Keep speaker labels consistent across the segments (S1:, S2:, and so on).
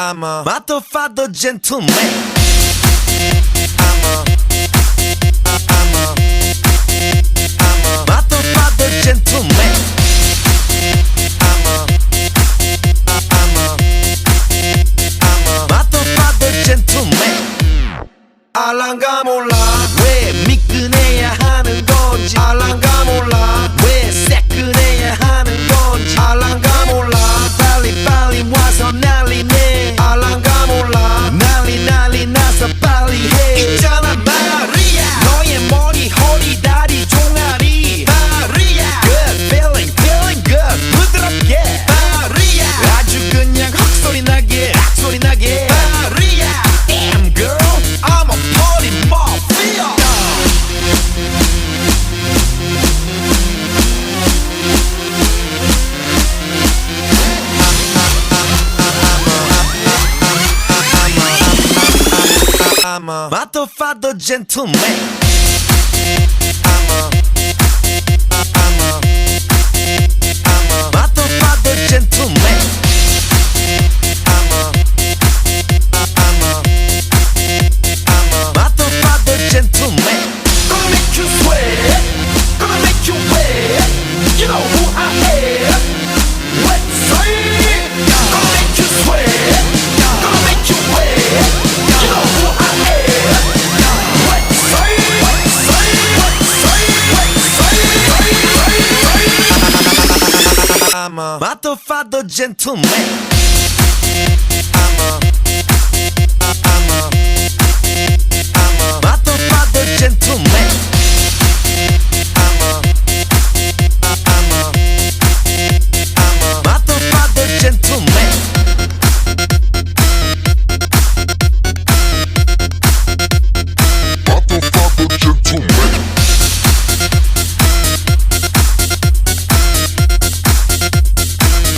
S1: I'm a motherfucker gentleman. I'm a motherfucker gentleman. I'm a motherfucker gentleman. 알랑가 몰라 왜 미끈해야 하는 건지. 알랑가 몰라 왜 새끈해야 하는 건지. 알랑가 몰라 빨리 와서 난리네. 알랑가 몰라 난리 나서 빨리 해. 있잖아 마리아 너의 머리 허리 다리 종아리 마리아 Good feeling good 부드럽게 마리아 아주 그냥 헉소리 나게 악소리 나게 마리아 Damn girl I'm a party mafia. I'm a motherfucker gentleman. I'm a motherfucker gentleman. I'm a motherfucker gentleman. Gonna make you sweat, gonna make you wet. You know who I am. Let's say it. Gonna make you sweat, gonna make you wet. You know who I am. Let's say it. I'm a motherfucker gentleman. I'm a motherfucker gentleman. I'm a motherfucker gentleman.
S2: Motherfucker gentleman.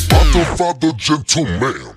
S2: Motherfucker gentleman.